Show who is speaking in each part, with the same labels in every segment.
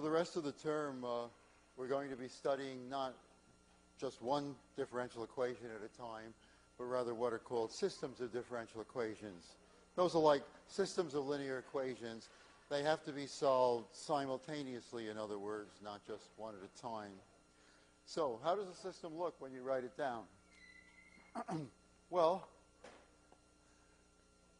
Speaker 1: For the rest of the term, we're going to be studying not just one differential equation at a time, but rather what are called systems of differential equations. Those are like systems of linear equations. They have to be solved simultaneously, in other words, not just one at a time. So, how does a system look when you write it down? Well,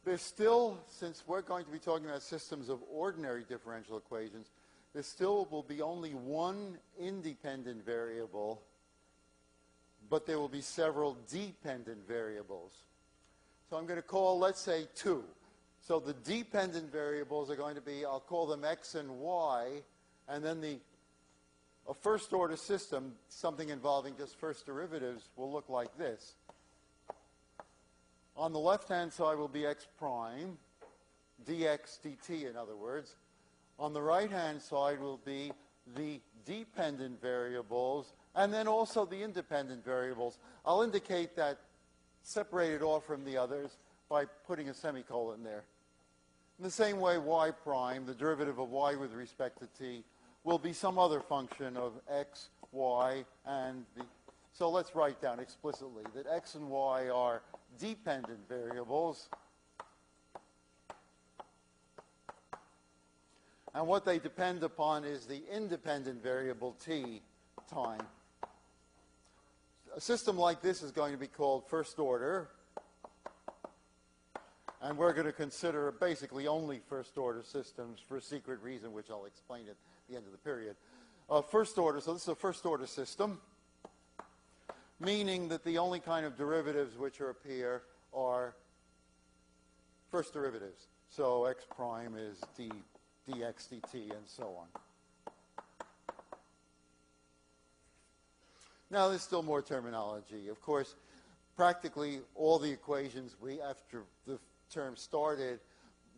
Speaker 1: there's still, since we're going to be talking about systems of ordinary differential equations, there still will be only one independent variable, but there will be several dependent variables. So I'm going to call, let's say, 2. So the dependent variables are going to be, I'll call them x and y, and then a first-order system, something involving just first derivatives, will look like this. On the left-hand side will be x prime, dx dt, in other words. On the right-hand side will be the dependent variables, and then also the independent variables. I'll indicate that separated off from the others by putting a semicolon there. In the same way, y prime, the derivative of y with respect to t, will be some other function of x, y, and the... So let's write down explicitly that x and y are dependent variables. And what they depend upon is the independent variable t, time. A system like this is going to be called first order. And we're going to consider basically only first order systems for a secret reason, which I'll explain at the end of the period. First order, so this is a first order system, meaning that the only kind of derivatives which appear are first derivatives. So x prime is dx dt and so on. Now there's still more terminology. Of course, practically all the equations after the term started,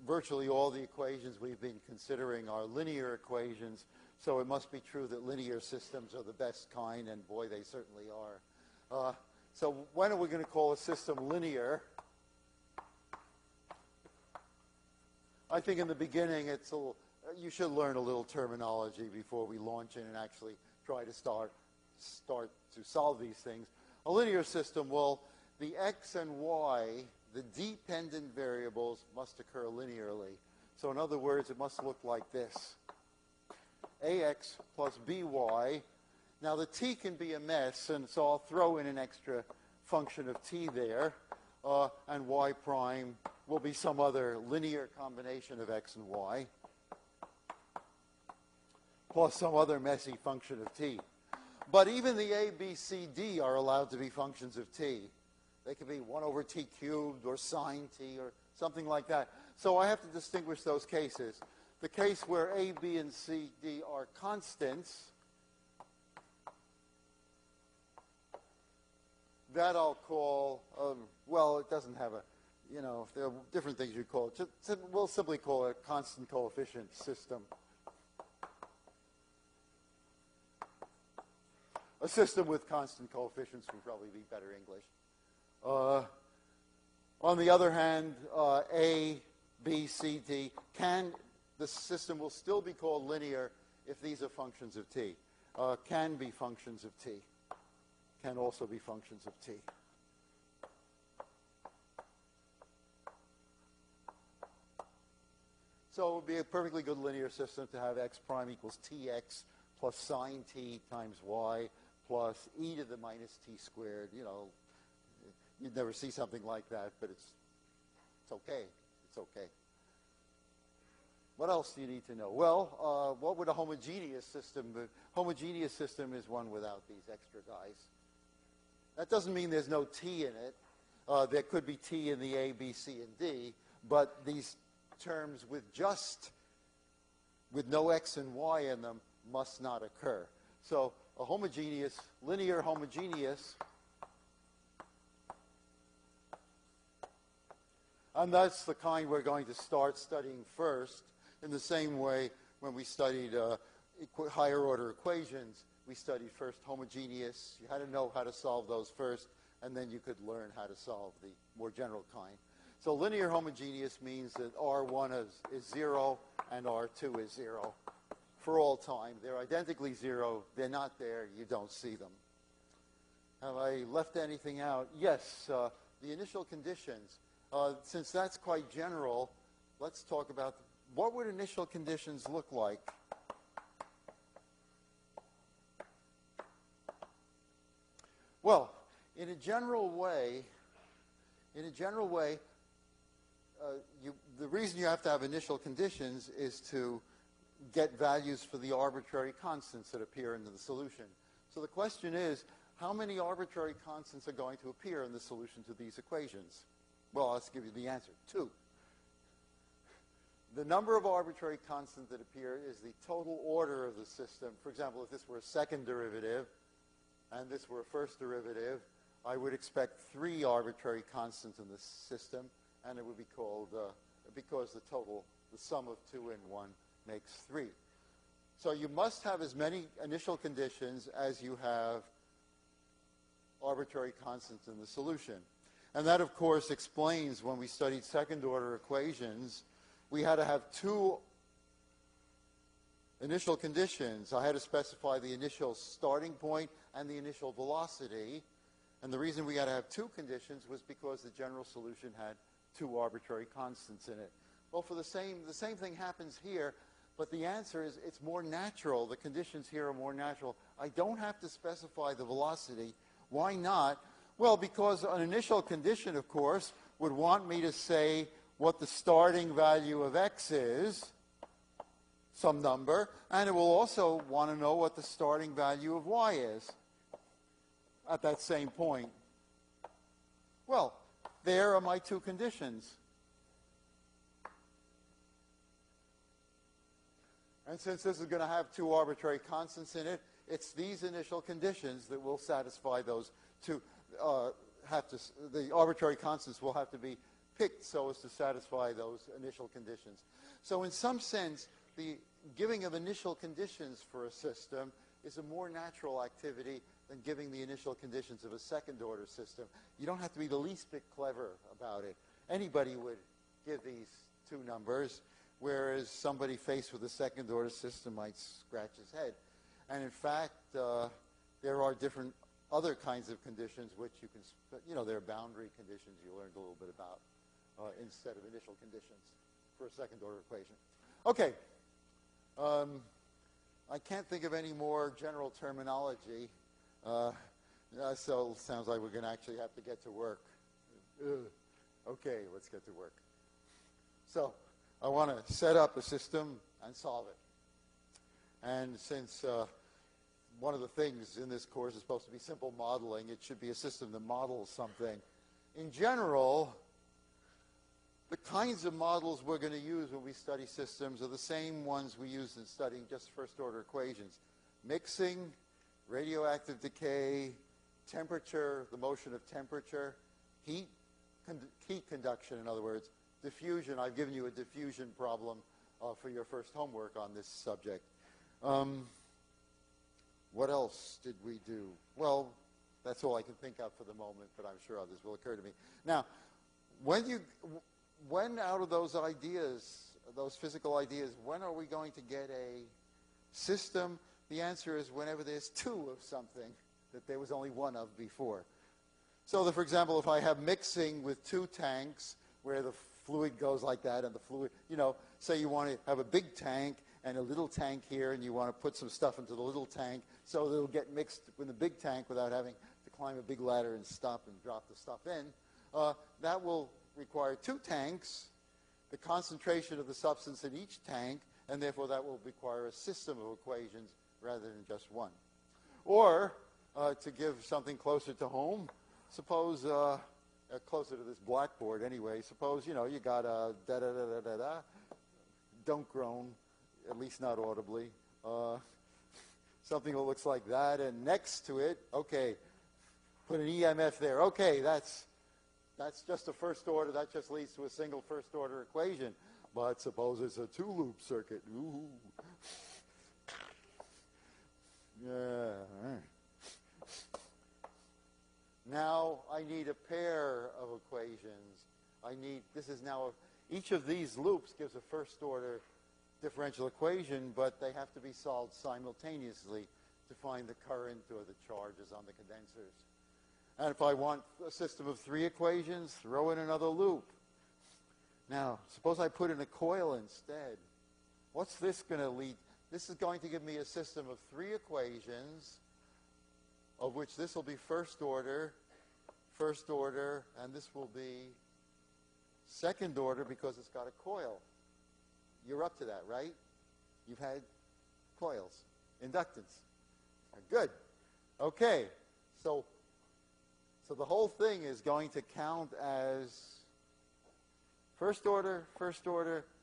Speaker 1: virtually all the equations we've been considering are linear equations, so it must be true that linear systems are the best kind, and boy, they certainly are. So when are we going to call a system linear? I think in the beginning you should learn a little terminology before we launch in and actually try to start to solve these things. A linear system, well, the x and y, the dependent variables, must occur linearly. So in other words, it must look like this. ax plus by. Now the t can be a mess, and so I'll throw in an extra function of t there, and y prime will be some other linear combination of x and y, plus some other messy function of t. But even the a, b, c, d are allowed to be functions of t. They could be 1 over t cubed or sine t or something like that. So I have to distinguish those cases. The case where a, b, and c, d are constants, that I'll call, well, it doesn't have a, there are different things you call it. We'll simply call it a constant coefficient system. A system with constant coefficients would probably be better English. On the other hand, A, B, C, D, the system will still be called linear if these are functions of t. Can be functions of t. Can also be functions of t. So it would be a perfectly good linear system to have x prime equals tx plus sine t times y plus e to the minus t squared. You'd never see something like that, but it's okay. It's okay. What else do you need to know? Well, what would a homogeneous system be? Homogeneous system is one without these extra guys. That doesn't mean there's no t in it. There could be t in the a, b, c, and d, but these terms with no x and y in them must not occur. So a homogeneous, linear homogeneous, and that's the kind we're going to start studying first. In the same way, when we studied higher order equations, we studied first homogeneous. You had to know how to solve those first, and then you could learn how to solve the more general kind. So linear homogeneous means that R1 is 0 and R2 is 0 for all time. They're identically zero. They're not there. You don't see them. Have I left anything out? Yes, the initial conditions. Since that's quite general, let's talk about what would initial conditions look like. Well, in a general way, the reason you have to have initial conditions is to get values for the arbitrary constants that appear in the solution. So the question is, how many arbitrary constants are going to appear in the solution to these equations? Well, I'll give you the answer, 2. The number of arbitrary constants that appear is the total order of the system. For example, if this were a second derivative and this were a first derivative, I would expect 3 arbitrary constants in the system, and it would be called, because the sum of 2 and 1 makes 3. So you must have as many initial conditions as you have arbitrary constants in the solution. And that, of course, explains when we studied second-order equations, we had to have 2 initial conditions. I had to specify the initial starting point and the initial velocity. And the reason we had to have 2 conditions was because the general solution had 2 arbitrary constants in it. Well, the same thing happens here, but the answer is it's more natural. The conditions here are more natural. I don't have to specify the velocity. Why not? Well, because an initial condition, of course, would want me to say what the starting value of x is, some number, and it will also want to know what the starting value of y is at that same point. Well, there are my 2 conditions. And since this is going to have 2 arbitrary constants in it, it's these initial conditions that will satisfy those 2. The arbitrary constants will have to be picked so as to satisfy those initial conditions. So in some sense, the giving of initial conditions for a system is a more natural activity than giving the initial conditions of a second-order system. You don't have to be the least bit clever about it. Anybody would give these 2 numbers, whereas somebody faced with a second-order system might scratch his head. And in fact, there are different other kinds of conditions which you can, there are boundary conditions you learned a little bit about instead of initial conditions for a second-order equation. Okay. I can't think of any more general terminology. So it sounds like we're going to actually have to get to work. Okay, let's get to work. So I want to set up a system and solve it. And since one of the things in this course is supposed to be simple modeling, it should be a system that models something. In general, the kinds of models we're going to use when we study systems are the same ones we use in studying just first-order equations. Mixing, radioactive decay, temperature, the motion of temperature, heat conduction, in other words, diffusion. I've given you a diffusion problem for your first homework on this subject. What else did we do? Well, that's all I can think of for the moment, but I'm sure others will occur to me. Now, when out of those ideas, those physical ideas, when are we going to get a system? The answer is whenever there's 2 of something that there was only 1 of before. So, for example, if I have mixing with 2 tanks where the fluid goes like that and the fluid, say you want to have a big tank and a little tank here and you want to put some stuff into the little tank so that it'll get mixed with the big tank without having to climb a big ladder and stop and drop the stuff in, that will require 2 tanks, the concentration of the substance in each tank, and therefore that will require a system of equations rather than just 1. Or, to give something closer to home, suppose, closer to this blackboard anyway, suppose, you got a da-da-da-da-da-da, don't groan, at least not audibly, something that looks like that, and next to it, okay, put an EMF there. Okay, that's just a first order. That just leads to a single first order equation. But suppose it's a 2-loop circuit. Ooh. Yeah. Now I need a pair of equations. This is now, each of these loops gives a first order differential equation, but they have to be solved simultaneously to find the current or the charges on the condensers. And if I want a system of 3 equations, throw in another loop. Now, suppose I put in a coil instead. What's this going to lead? This is going to give me a system of 3 equations, of which this will be first order, and this will be second order because it's got a coil. You're up to that, right? You've had coils, inductance. Good. Okay. So the whole thing is going to count as first order,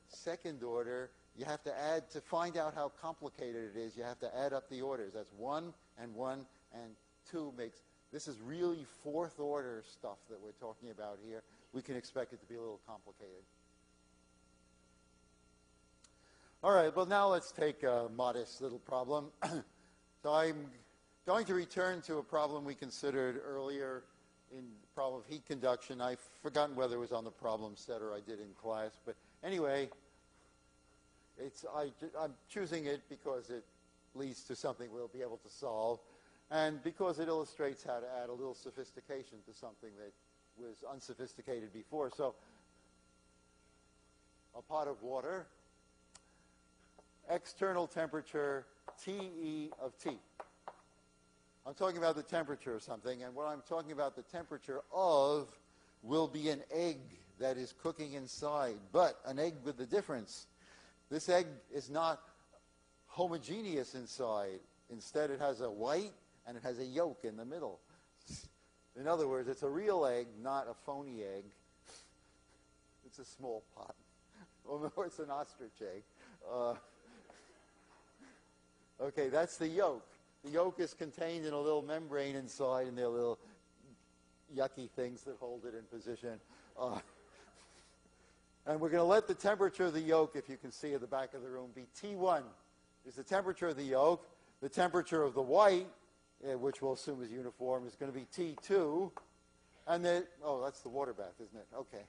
Speaker 1: second order. You have to add, to find out how complicated it is, you have to add up the orders. That's 1 and 1 and 2 makes, this is really fourth order stuff that we're talking about here. We can expect it to be a little complicated. All right, well now let's take a modest little problem. So I'm going to return to a problem we considered earlier in the problem of heat conduction. I've forgotten whether it was on the problem set or I did in class, but anyway, I'm choosing it because it leads to something we'll be able to solve, and because it illustrates how to add a little sophistication to something that was unsophisticated before. So, a pot of water, external temperature TE of T. I'm talking about the temperature of something, and what I'm talking about the temperature of will be an egg that is cooking inside, but an egg with the difference. This egg is not homogeneous inside. Instead, it has a white and it has a yolk in the middle. In other words, it's a real egg, not a phony egg. It's a small pot. Or it's an ostrich egg. Okay, that's the yolk. The yolk is contained in a little membrane inside, and there are little yucky things that hold it in position. And we're going to let the temperature of the yolk, if you can see at the back of the room, be T1 is the temperature of the yolk. The temperature of the white, which we'll assume is uniform, is going to be T2. And then, oh, that's the water bath, isn't it? Okay.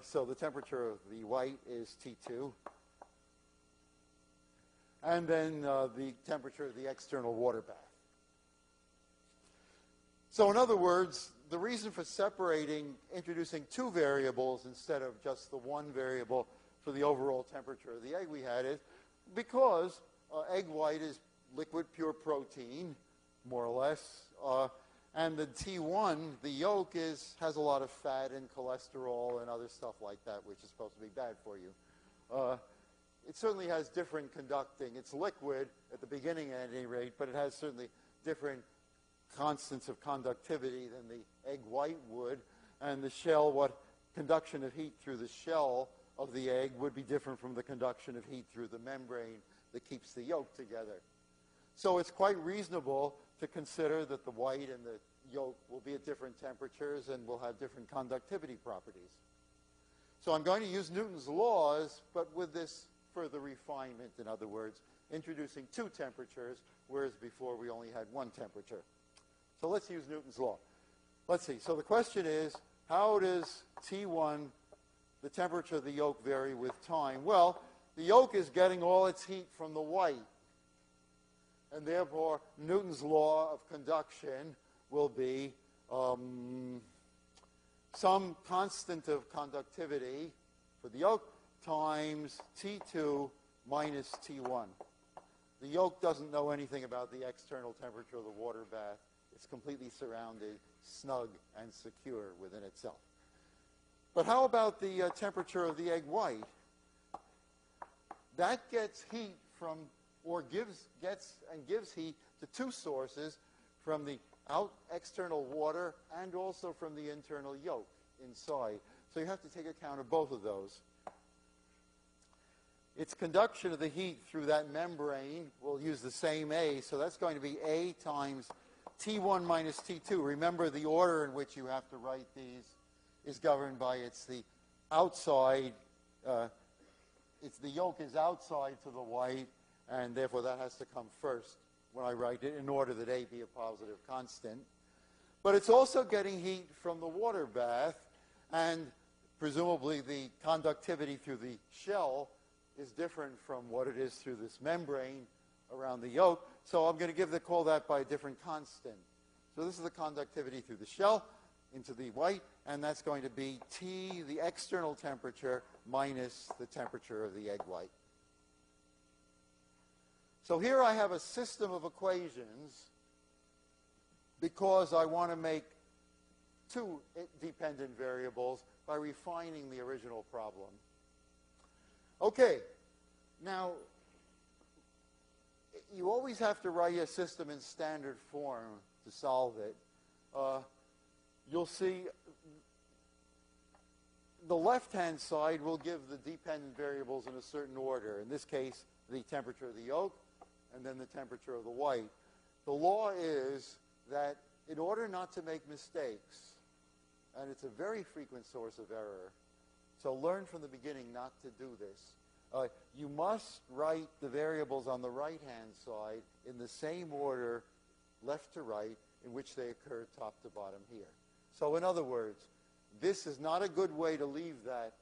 Speaker 1: So the temperature of the white is T2. And then the temperature of the external water bath. So in other words, the reason for separating, introducing 2 variables instead of just the 1 variable for the overall temperature of the egg we had is because egg white is liquid pure protein, more or less, and the T1, the yolk, has a lot of fat and cholesterol and other stuff like that, which is supposed to be bad for you. It certainly has different conducting. It's liquid at the beginning at any rate, but it has certainly different constants of conductivity than the egg white would. And the shell, what conduction of heat through the shell of the egg would be different from the conduction of heat through the membrane that keeps the yolk together. So it's quite reasonable to consider that the white and the yolk will be at different temperatures and will have different conductivity properties. So I'm going to use Newton's laws, but with this further refinement, in other words, introducing 2 temperatures, whereas before we only had 1 temperature. So let's use Newton's law. Let's see. So the question is, how does T1, the temperature of the yolk, vary with time? Well, the yolk is getting all its heat from the white. And therefore, Newton's law of conduction will be some constant of conductivity for the yolk times T2 minus T1. The yolk doesn't know anything about the external temperature of the water bath. It's completely surrounded, snug, and secure within itself. But how about the temperature of the egg white? That gets heat from, or gives heat to 2 sources, from the external water and also from the internal yolk inside. So you have to take account of both of those. Its conduction of the heat through that membrane, we'll use the same A, so that's going to be A times T1 minus T2. Remember, the order in which you have to write these is governed by the outside, the yolk is outside to the white, and therefore that has to come first when I write it in order that A be a positive constant. But it's also getting heat from the water bath, and presumably the conductivity through the shell is different from what it is through this membrane around the yolk. So I'm going to call that by a different constant. So this is the conductivity through the shell into the white, and that's going to be T, the external temperature, minus the temperature of the egg white. So here I have a system of equations because I want to make two dependent variables by refining the original problem. Okay, now you always have to write a system in standard form to solve it. You'll see the left-hand side will give the dependent variables in a certain order. In this case, the temperature of the yolk and then the temperature of the white. The law is that in order not to make mistakes, and it's a very frequent source of error, so learn from the beginning not to do this. You must write the variables on the right-hand side in the same order, left to right, in which they occur top to bottom here. So in other words, this is not a good way to leave that.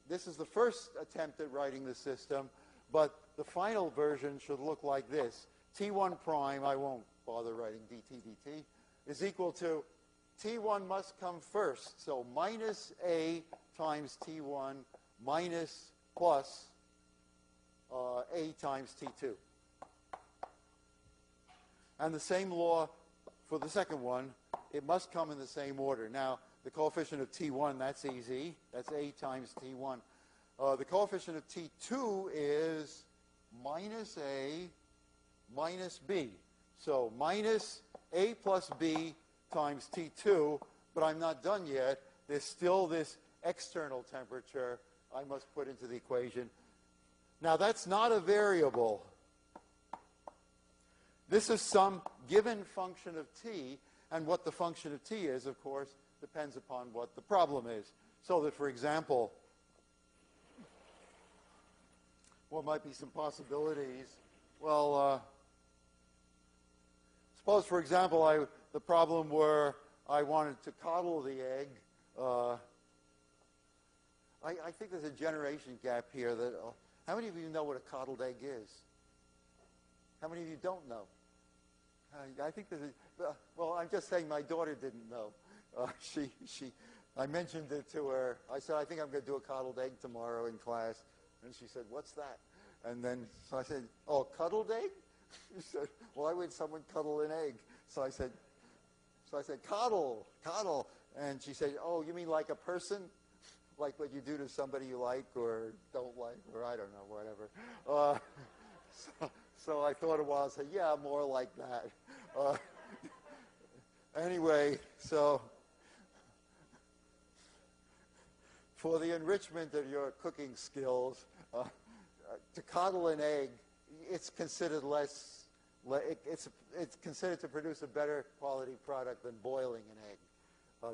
Speaker 1: This is the first attempt at writing the system, but the final version should look like this. T1 prime, I won't bother writing dt dt, is equal to T1 must come first. So minus A times T1 minus plus A times T2. And the same law for the second one. It must come in the same order. Now, the coefficient of T1, that's easy. That's A times T1. The coefficient of T2 is minus A minus B. So minus A plus B times T2, but I'm not done yet. There's still this external temperature I must put into the equation. Now, that's not a variable. This is some given function of T, and what the function of T is, of course, depends upon what the problem is. So that, for example, what might be some possibilities? Well, suppose, for example, the problem were I wanted to coddle the egg. I think there's a generation gap here. That how many of you know what a coddled egg is? How many of you don't know? I think there's well, I'm just saying my daughter didn't know. I mentioned it to her. I said, I think I'm going to do a coddled egg tomorrow in class. And she said, what's that? And then so I said, oh, cuddled egg? She said, why would someone cuddle an egg? So I said, coddle. And she said, oh, you mean like a person? Like what you do to somebody you like or don't like, or I don't know, whatever. So I thought a while and said, yeah, more like that. Anyway, so for the enrichment of your cooking skills, to coddle an egg, it's considered it's considered to produce a better quality product than boiling an egg.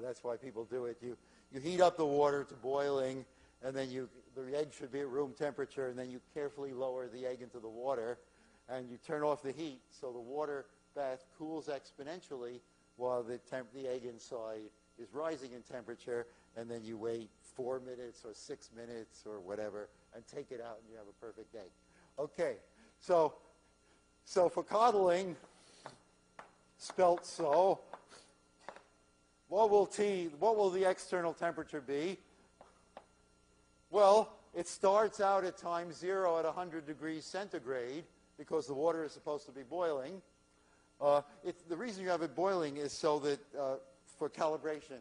Speaker 1: That's why people do it. You heat up the water to boiling, and then the egg should be at room temperature, and then you carefully lower the egg into the water, and you turn off the heat so the water bath cools exponentially while the egg inside is rising in temperature, and then you wait 4 minutes or 6 minutes or whatever and take it out and you have a perfect egg. Okay, so for coddling, spelt so, what will the external temperature be? Well, it starts out at time 0 at 100 degrees centigrade because the water is supposed to be boiling. The reason you have it boiling is so that for calibration,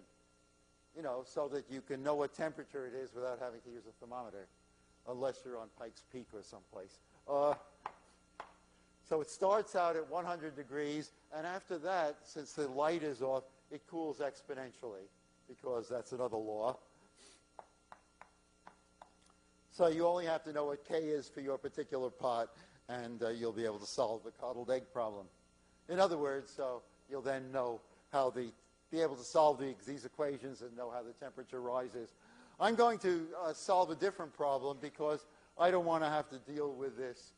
Speaker 1: so that you can know what temperature it is without having to use a thermometer, unless you're on Pikes Peak or someplace. So it starts out at 100 degrees, and after that, since the light is off, it cools exponentially, because that's another law. So you only have to know what K is for your particular pot, and you'll be able to solve the coddled egg problem. In other words, so you'll then know how be able to solve these equations and know how the temperature rises. I'm going to solve a different problem because I don't want to have to deal with this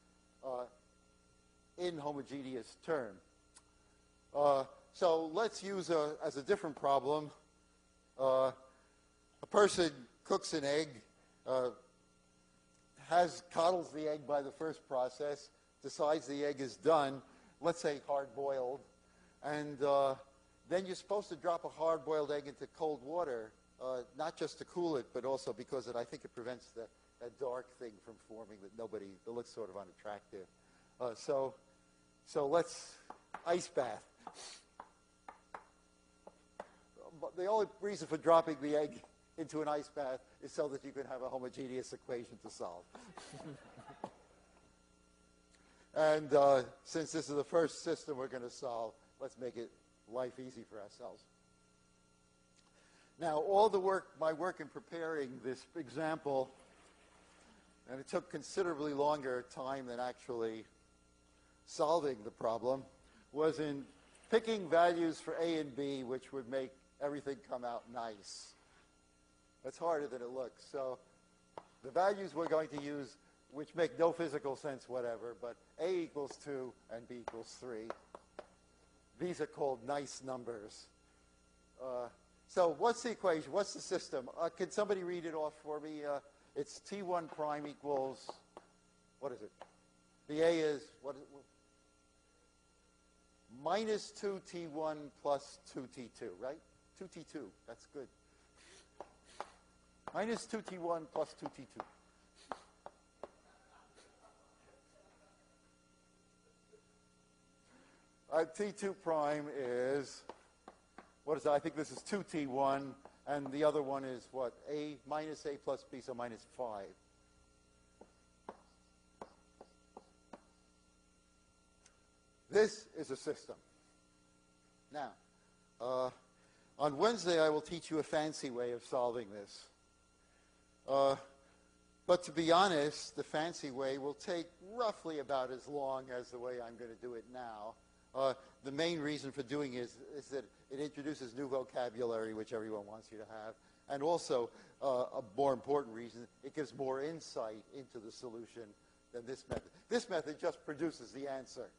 Speaker 1: inhomogeneous term. So let's use as a different problem. A person cooks an egg, coddles the egg by the first process, decides the egg is done, let's say hard-boiled, and then you're supposed to drop a hard-boiled egg into cold water, not just to cool it, but also because I think it prevents that dark thing from forming that looks sort of unattractive. So let's ice bath. But the only reason for dropping the egg into an ice bath is so that you can have a homogeneous equation to solve. And since this is the first system we're going to solve, let's make life easy for ourselves. Now, all my work in preparing this example, and it took considerably longer time than actually solving the problem, was in picking values for A and B, which would make everything come out nice. That's harder than it looks. So the values we're going to use, which make no physical sense whatever, but A equals 2 and B equals 3. These are called nice numbers. So what's the equation? What's the system? Can somebody read it off for me? It's T1 prime equals, what is it? The A is, minus 2T1 plus 2T2, right? 2T2, that's good. Minus 2T1 plus 2T2. T2 prime is, what is that? I think this is 2T1, and the other one is what? A minus A plus B, so minus 5. This is a system. Now, on Wednesday, I will teach you a fancy way of solving this. But to be honest, the fancy way will take roughly about as long as the way I'm going to do it now. The main reason for doing it is that it introduces new vocabulary, which everyone wants you to have. And also, a more important reason, it gives more insight into the solution than this method. This method just produces the answer.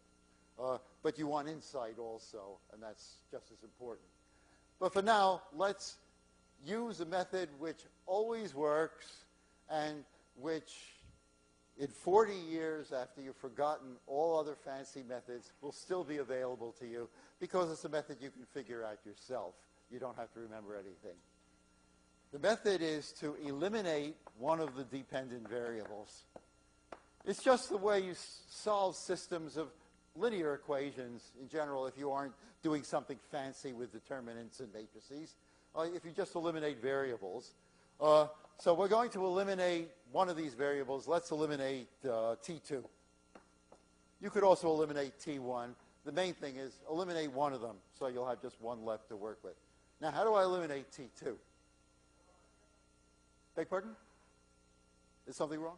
Speaker 1: But you want insight also, and that's just as important. But for now, let's use a method which always works and which in 40 years after you've forgotten all other fancy methods will still be available to you because it's a method you can figure out yourself. You don't have to remember anything. The method is to eliminate one of the dependent variables. It's just the way you solve systems of linear equations in general if you aren't doing something fancy with determinants and matrices. If you just eliminate variables. So we're going to eliminate one of these variables. Let's eliminate T2. You could also eliminate T1. The main thing is eliminate one of them, so you'll have just one left to work with. Now, how do I eliminate T2? Beg pardon? Is something wrong?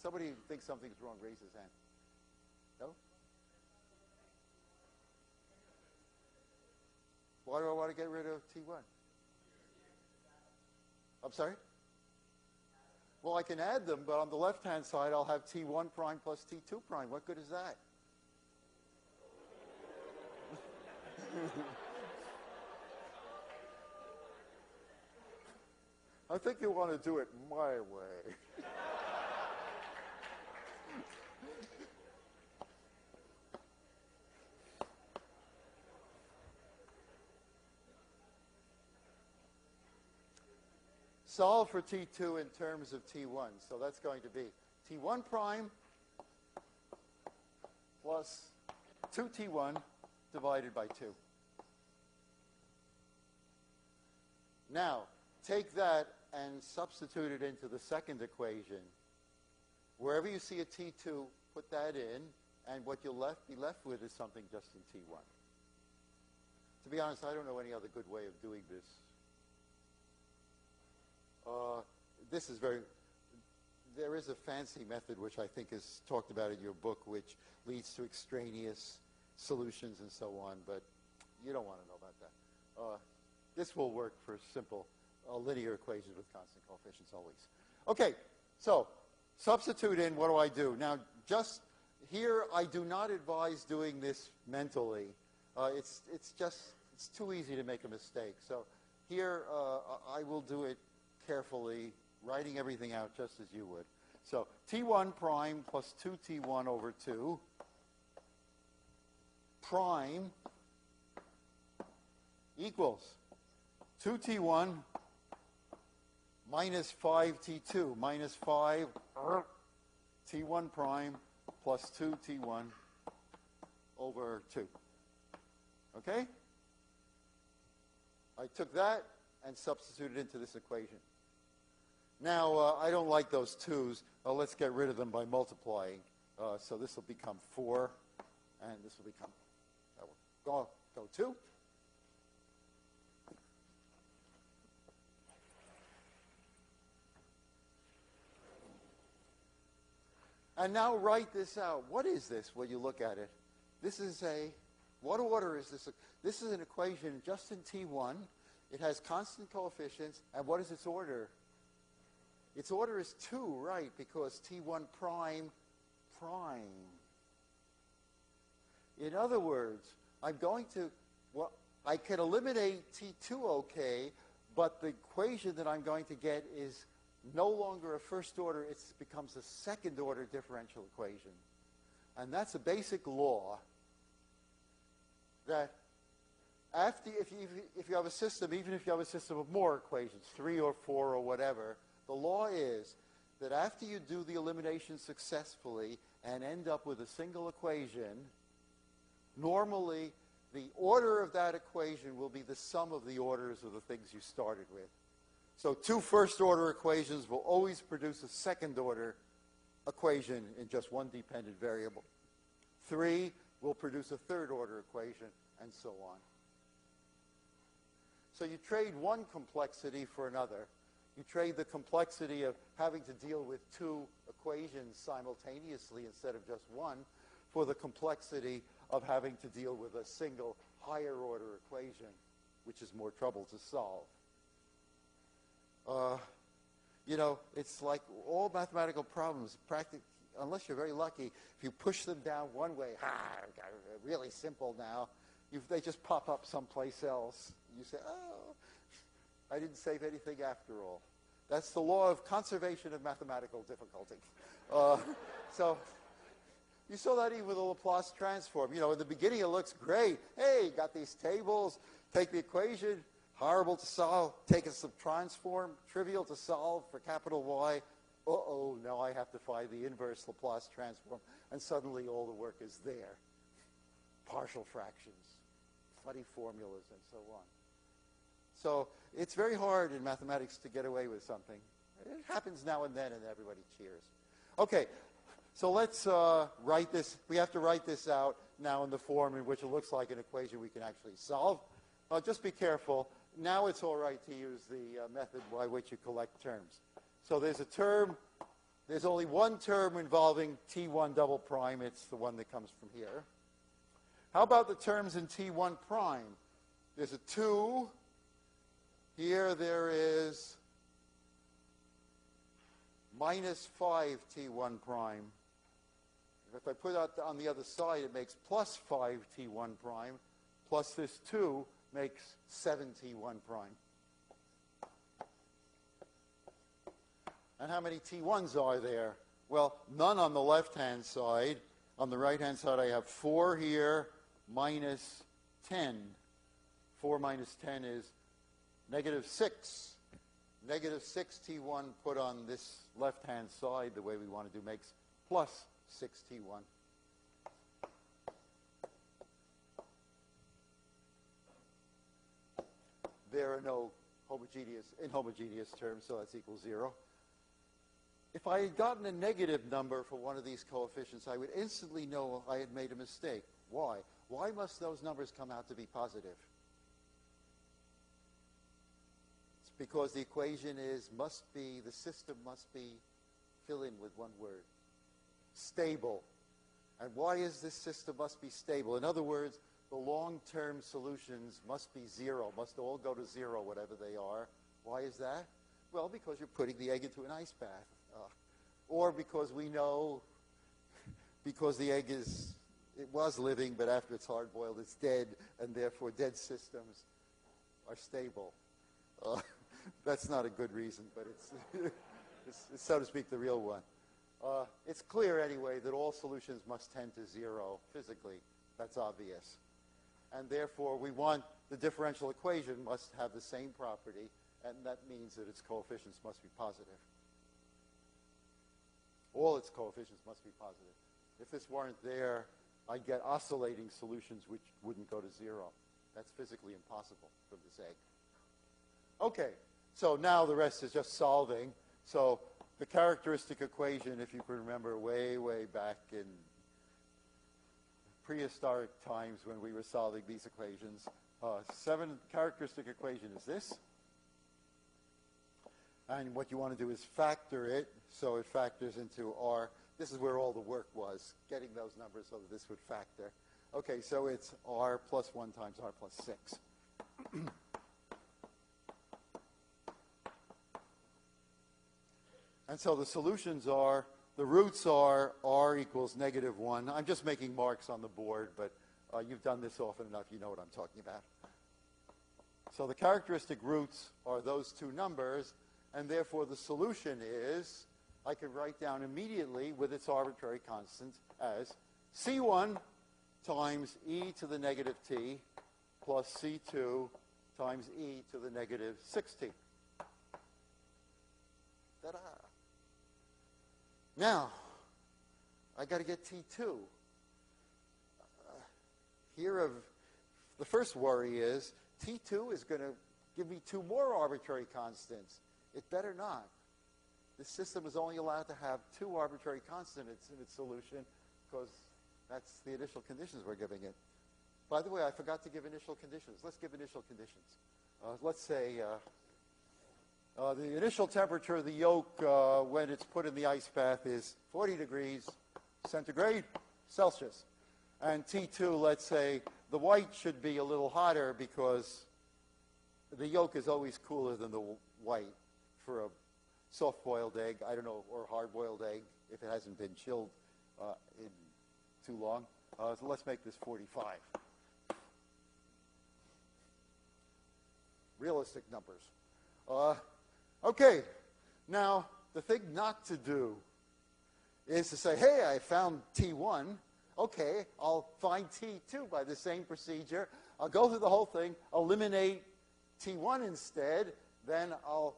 Speaker 1: Somebody who thinks something's wrong, raise his hand. No? Why do I want to get rid of T1? I'm sorry? Well, I can add them, but on the left-hand side, I'll have T1 prime plus T2 prime. What good is that? I think you want to do it my way. Solve for T2 in terms of T1. So that's going to be T1 prime plus 2T1 divided by 2. Now, take that and substitute it into the second equation. Wherever you see a T2, put that in, and what you'll be left with is something just in T1. To be honest, I don't know any other good way of doing this. There is a fancy method which I think is talked about in your book, which leads to extraneous solutions and so on, but you don't want to know about that. This will work for simple linear equations with constant coefficients always. Okay, so substitute in, what do I do? Now, just here, I do not advise doing this mentally. It's too easy to make a mistake. So here, I will do it carefully writing everything out just as you would. So T1 prime plus 2T1 over 2 prime equals 2T1 minus 5T2 minus 5 T1 prime plus 2T1 over 2. Okay? I took that and substituted into this equation. Now, I don't like those 2's. Let's get rid of them by multiplying. So this will become 4, and this will become, go 2. And now write this out. What is this when you look at it? This is what order is this? This is an equation just in T1. It has constant coefficients. And what is its order? Its order is 2, right? Because T1 prime. In other words, I can eliminate T2 okay, but the equation that I'm going to get is no longer a first order, it becomes a second order differential equation. And that's a basic law that if you have a system, even if you have a system of more equations, 3 or 4 or whatever, the law is that after you do the elimination successfully and end up with a single equation, normally the order of that equation will be the sum of the orders of the things you started with. So 2 first-order equations will always produce a second-order equation in just one dependent variable. 3 will produce a third-order equation, and so on. So you trade one complexity for another. You trade the complexity of having to deal with 2 equations simultaneously instead of just one for the complexity of having to deal with a single higher-order equation, which is more trouble to solve. It's like all mathematical problems, unless you're very lucky, if you push them down one way, really simple now, they just pop up someplace else. You say, oh, I didn't save anything after all. That's the law of conservation of mathematical difficulty. So you saw that even with the Laplace transform. In the beginning it looks great. Hey, got these tables, take the equation, horrible to solve, take a subtransform, trivial to solve for capital Y. Uh-oh, now I have to find the inverse Laplace transform, and suddenly all the work is there. Partial fractions, funny formulas, and so on. So it's very hard in mathematics to get away with something. It happens now and then, and everybody cheers. Okay, so let's write this. We have to write this out now in the form in which it looks like an equation we can actually solve. Just be careful. Now it's all right to use the method by which you collect terms. So there's a term. There's only one term involving T1 double prime. It's the one that comes from here. How about the terms in T1 prime? There's a 2. Here there is minus 5 T1 prime. If I put that on the other side, it makes plus 5 T1 prime. Plus this 2 makes 7 T1 prime. And how many T1s are there? Well, none on the left-hand side. On the right-hand side, I have 4 here minus 10. 4 minus 10 is negative 6. Negative 6 T1 put on this left-hand side the way we want to do makes plus 6 T1. There are no inhomogeneous terms, so that's equal 0. If I had gotten a negative number for one of these coefficients, I would instantly know I had made a mistake. Why? Why must those numbers come out to be positive? It's because the equation the system must be, fill in with one word, stable. And why is this system must be stable? In other words, the long-term solutions must be 0, must all go to 0, whatever they are. Why is that? Well, because you're putting the egg into an ice bath. Or because we know, because the egg was living, but after it's hard-boiled, it's dead, and therefore dead systems are stable. That's not a good reason, but it's... is, so to speak, the real one. It's clear anyway that all solutions must tend to 0 physically. That's obvious. And therefore, we want the differential equation must have the same property, and that means that its coefficients must be positive. All its coefficients must be positive. If this weren't there, I'd get oscillating solutions which wouldn't go to 0. That's physically impossible from this egg. Okay, so now the rest is just solving. So the characteristic equation, if you can remember way, way back in prehistoric times when we were solving these equations, characteristic equation is this. And what you want to do is factor it so it factors into R. This is where all the work was, getting those numbers so that this would factor. Okay, so it's R plus 1 times R plus 6. And so the solutions are, the roots are R equals -1. I'm just making marks on the board, but you've done this often enough, you know what I'm talking about. So the characteristic roots are those two numbers, and therefore the solution is, I could write down immediately with its arbitrary constant as C1 times e to the -t plus C2 times e to the -6t. Ta-da! Now, I got to get T2. The first worry is T2 is going to give me 2 more arbitrary constants. It better not. This system is only allowed to have 2 arbitrary constants in its solution because that's the initial conditions we're giving it. By the way, I forgot to give initial conditions. Let's give initial conditions. Let's say the initial temperature of the yolk when it's put in the ice bath is 40 degrees centigrade Celsius. And T2, let's say, the white should be a little hotter because the yolk is always cooler than the white for a soft-boiled egg, I don't know, or hard-boiled egg if it hasn't been chilled in too long. So let's make this 45. Realistic numbers. Okay, now the thing not to do is to say, hey, I found T1. Okay, I'll find T2 by the same procedure. I'll go through the whole thing, eliminate T1 instead, then I'll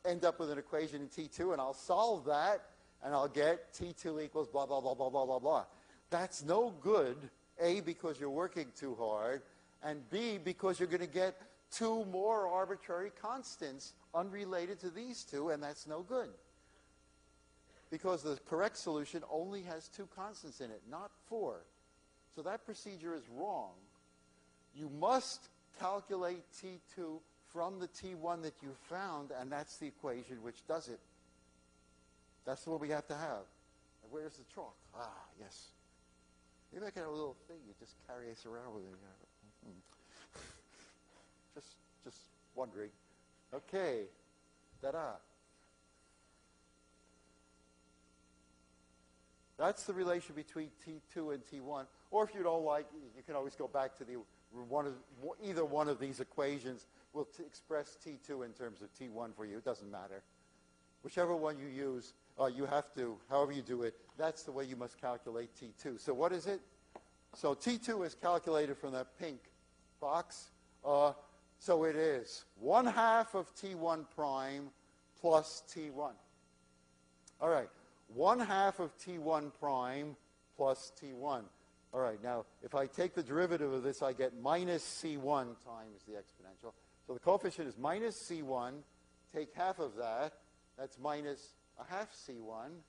Speaker 1: end up with an equation in T2, and I'll solve that, and I'll get T2 equals blah, blah, blah, blah, blah, blah, blah. That's no good, A, because you're working too hard, and B, because you're going to get 2 more arbitrary constants unrelated to these 2, and that's no good. Because the correct solution only has 2 constants in it, not 4. So that procedure is wrong. You must calculate T2 from the T1 that you found, and that's the equation which does it. That's what we have to have. And where's the chalk? Ah, yes. Maybe I can have a little thing you just carry us around with it. Just wondering. Okay. Ta-da. That's the relation between T2 and T1. Or if you don't like, you can always go back to either one of these equations will express T2 in terms of T1 for you. It doesn't matter. Whichever one you use, you have to, however you do it, that's the way you must calculate T2. So what is it? So T2 is calculated from that pink box. So it is 1/2 of T1 prime plus T1. All right. 1/2 of T1 prime plus T1. All right, now, if I take the derivative of this, I get minus C1 times the exponential. So the coefficient is minus C1. Take half of that. That's minus 1/2 C1.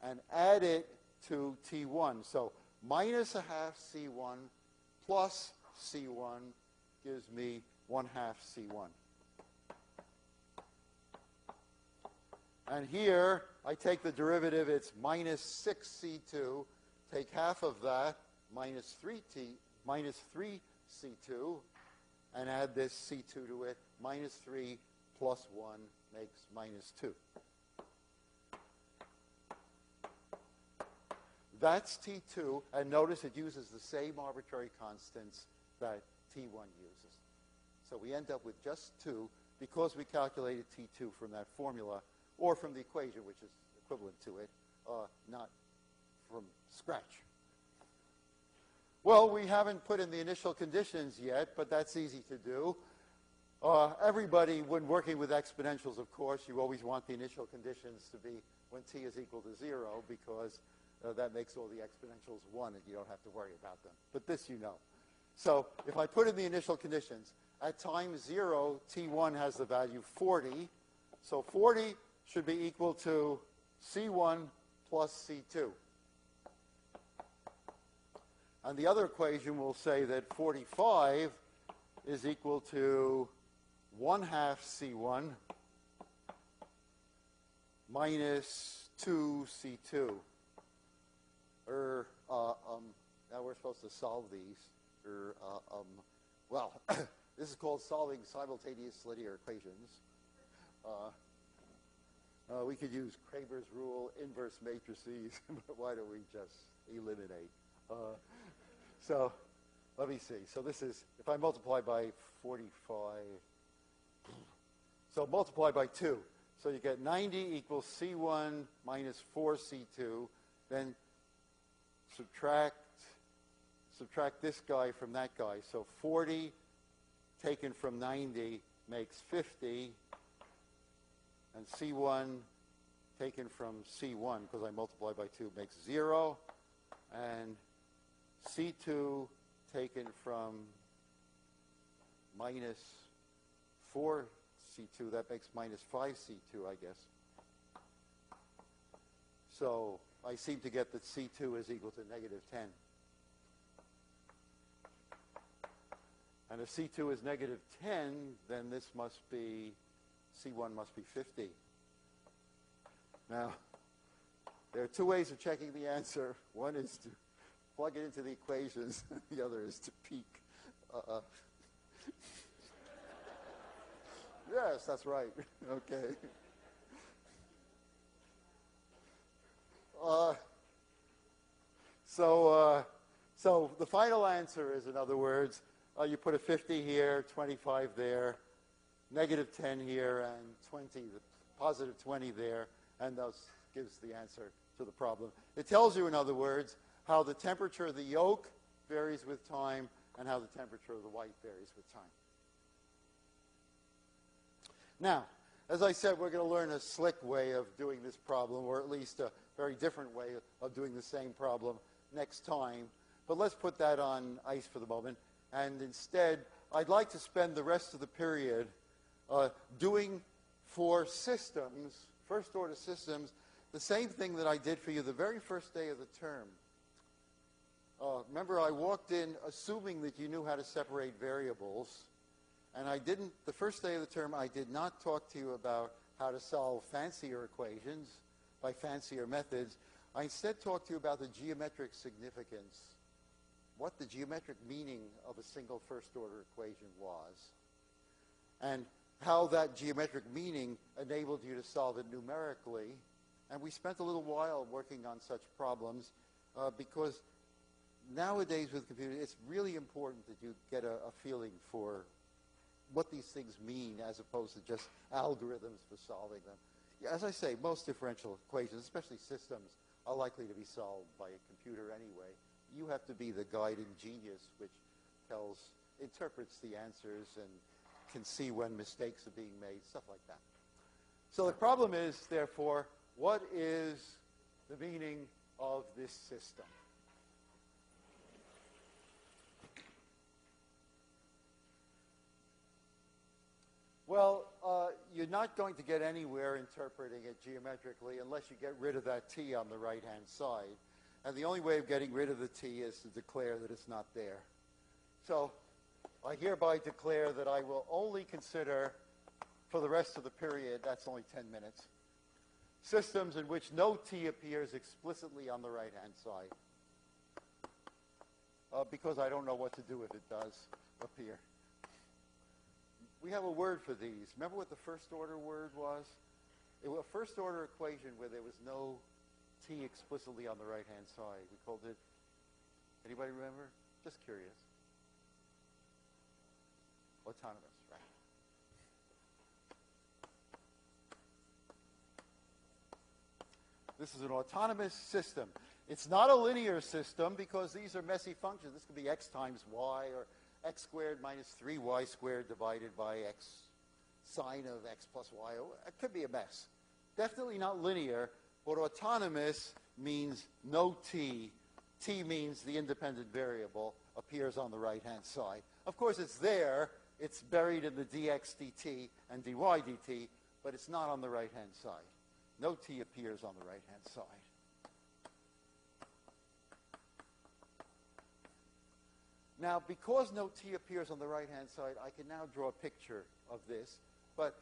Speaker 1: And add it to T1. So minus 1/2 C1 plus C1 gives me 1/2 C1. And here, I take the derivative, it's minus 6C2. Take half of that, minus 3C2, and add this C2 to it. Minus 3 plus 1 makes minus 2. That's T2, and notice it uses the same arbitrary constants that T1 uses. So we end up with just 2. Because we calculated T2 from that formula, or from the equation, which is equivalent to it, not from scratch. Well, we haven't put in the initial conditions yet, but that's easy to do. Everybody, when working with exponentials, of course, you always want the initial conditions to be when t is equal to 0, because that makes all the exponentials 1, and you don't have to worry about them. But this you know. So if I put in the initial conditions, at time 0, t1 has the value 40. So 40 should be equal to c1 plus c2. And the other equation will say that 45 is equal to 1/2 c1 minus 2 c2. Now we're supposed to solve these. Well, this is called solving simultaneous linear equations. We could use Kramer's rule, inverse matrices, but why don't we just eliminate? So let me see. So this is, if I multiply by 45, so multiply by 2. So you get 90 equals C1 minus 4C2. Then subtract this guy from that guy. So 40 taken from 90 makes 50. And C1 taken from C1, because I multiply by 2, makes 0. And C2 taken from minus 4C2, that makes minus 5C2, I guess. So I seem to get that C2 is equal to negative 10. And if C2 is negative 10, then this must be, C1 must be 50. Now, there are two ways of checking the answer. One is to plug it into the equations. The other is to peek. Yes, that's right. Okay. So the final answer is, in other words, you put a 50 here, 25 there, negative 10 here, and 20, positive 20 there, and thus gives the answer to the problem. It tells you, in other words, how the temperature of the yolk varies with time and how the temperature of the white varies with time. Now, as I said, we're going to learn a slick way of doing this problem, or at least a very different way of doing the same problem next time. But let's put that on ice for the moment. And instead, I'd like to spend the rest of the period doing for systems, first-order systems, the same thing that I did for you the very first day of the term. Remember, I walked in assuming that you knew how to separate variables. And I didn't, the first day of the term, I did not talk to you about how to solve fancier equations by fancier methods. I instead talked to you about the geometric significance, what the geometric meaning of a single first-order equation was, and how that geometric meaning enabled you to solve it numerically. And we spent a little while working on such problems because nowadays with computers, it's really important that you get a feeling for what these things mean as opposed to just algorithms for solving them. Yeah, as I say, most differential equations, especially systems, are likely to be solved by a computer anyway. You have to be the guiding genius which interprets the answers and can see when mistakes are being made, stuff like that. So the problem is, therefore, what is the meaning of this system? Well, you're not going to get anywhere interpreting it geometrically unless you get rid of that t on the right-hand side. And the only way of getting rid of the t is to declare that it's not there. So I hereby declare that I will only consider, for the rest of the period, that's only 10 minutes, systems in which no t appears explicitly on the right-hand side, because I don't know what to do if it does appear. We have a word for these. Remember what the first-order word was? It was a first-order equation where there was no t explicitly on the right-hand side. We called it, anybody remember? Just curious. Autonomous, right? This is an autonomous system. It's not a linear system because these are messy functions. This could be x times y, or x squared minus 3y squared divided by x sine of x plus y. It could be a mess. Definitely not linear, but autonomous means no t. T means the independent variable appears on the right-hand side. Of course, it's there. It's buried in the dx dt and dy dt, but it's not on the right-hand side. No t appears on the right-hand side. Now, because no t appears on the right-hand side, I can now draw a picture of this. But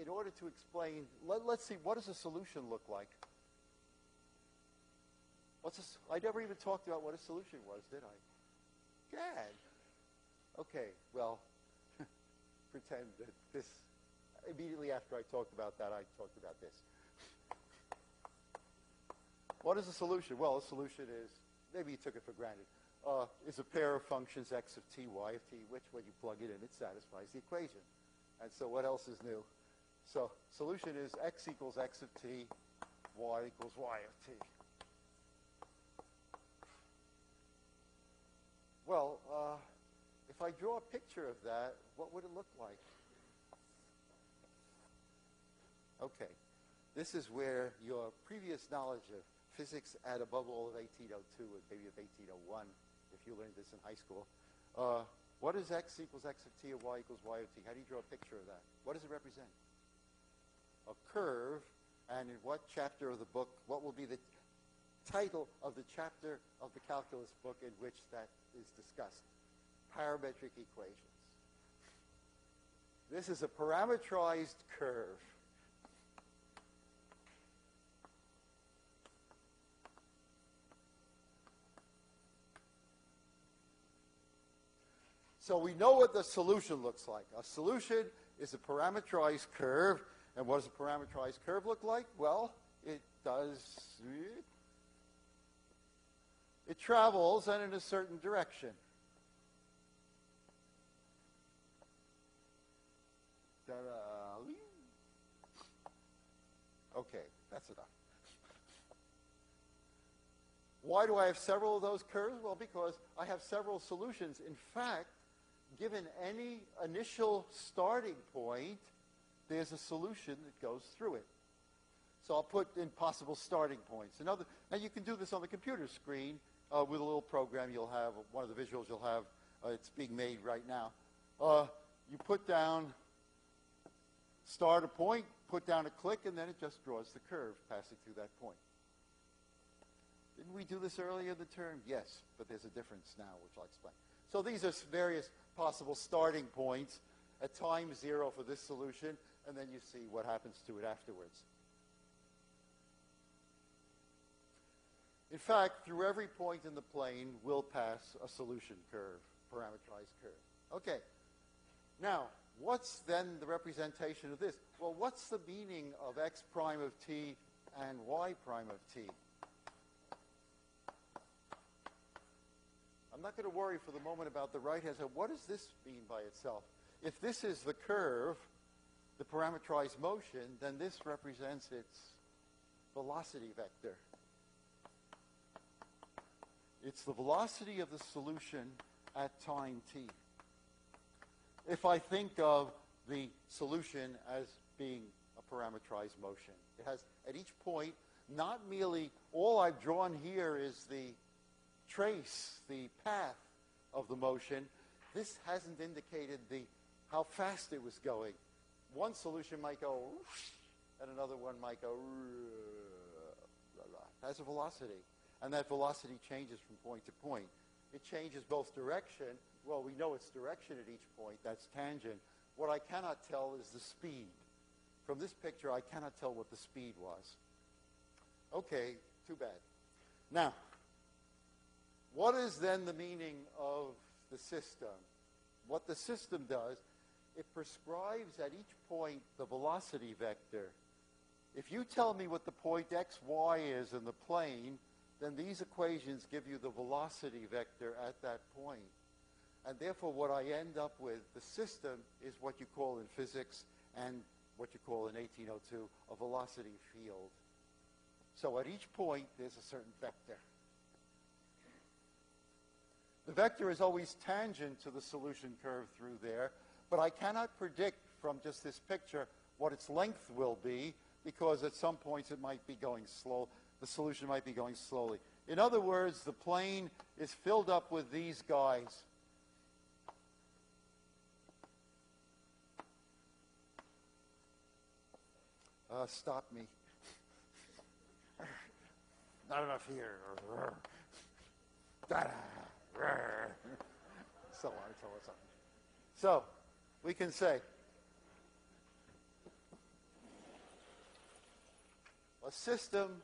Speaker 1: in order to explain, let's see, what does a solution look like? I never even talked about what a solution was, did I? Gad. Okay, well, pretend that this, immediately after I talked about that, I talked about this. What is a solution? Well, a solution is, maybe you took it for granted, is a pair of functions x of t, y of t, which when you plug it in, it satisfies the equation. And so what else is new? So solution is x equals x of t, y equals y of t. Well, if I draw a picture of that, what would it look like? Okay, this is where your previous knowledge of physics at above all of 1802 and maybe of 1801, if you learned this in high school. What is x equals x of t and y equals y of t? How do you draw a picture of that? What does it represent? A curve, and in what chapter of the book, what will be the title of the chapter of the calculus book in which that is discussed? Parametric equations. This is a parametrized curve. So we know what the solution looks like. A solution is a parametrized curve. And what does a parametrized curve look like? Well, it travels and in a certain direction. Okay, that's enough. Why do I have several of those curves? Well, because I have several solutions. In fact, given any initial starting point, there's a solution that goes through it. So I'll put in possible starting points. And you can do this on the computer screen with a little program you'll have, one of the visuals you'll have, it's being made right now. You put down, start a point, put down a click, and then it just draws the curve passing through that point. Didn't we do this earlier in the term? Yes, but there's a difference now, which I'll explain. So these are various possible starting points at time 0 for this solution, and then you see what happens to it afterwards. In fact, through every point in the plane will pass a solution curve, parameterized curve. Okay. Now, what's then the representation of this? Well, what's the meaning of x prime of t and y prime of t? I'm not going to worry for the moment about the right-hand side. What does this mean by itself? If this is the curve, the parameterized motion, then this represents its velocity vector. It's the velocity of the solution at time t. If I think of the solution as being a parameterized motion, it has at each point, not merely all I've drawn here is the trace, the path of the motion. This hasn't indicated how fast it was going. One solution might go, and another one might go, has a velocity. And that velocity changes from point to point. It changes both direction. Well, we know its direction at each point. That's tangent. What I cannot tell is the speed. From this picture, I cannot tell what the speed was. Okay, too bad. Now, what is then the meaning of the system? What the system does, it prescribes at each point the velocity vector. If you tell me what the point x, y is in the plane, then these equations give you the velocity vector at that point. And therefore, what I end up with, the system, is what you call in physics and what you call in 1802 a velocity field. So at each point, there's a certain vector. The vector is always tangent to the solution curve through there, but I cannot predict from just this picture what its length will be, because at some points it might be going slow. The solution might be going slowly. In other words, the plane is filled up with these guys. Stop me. Not enough here. So on and so on. So we can say a system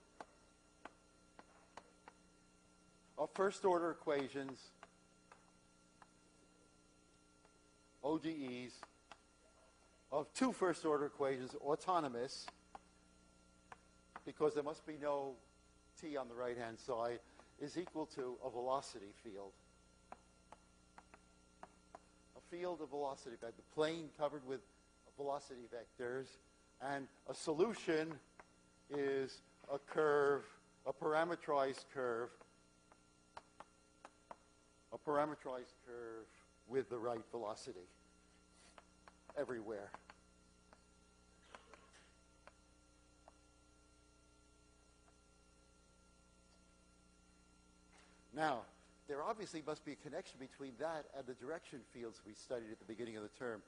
Speaker 1: of first-order equations, ODEs, of two first-order equations, autonomous, because there must be no t on the right-hand side, is equal to a velocity field. A field of velocity vectors, the plane covered with velocity vectors, and a solution is a curve, a parametrized curve with the right velocity everywhere. Now, there obviously must be a connection between that and the direction fields we studied at the beginning of the term.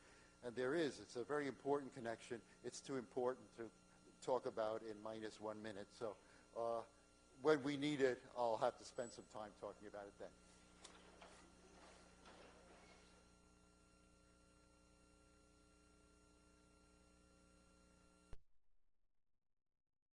Speaker 1: And there is. It's a very important connection. It's too important to talk about in -1 minute. So when we need it, I'll have to spend some time talking about it then.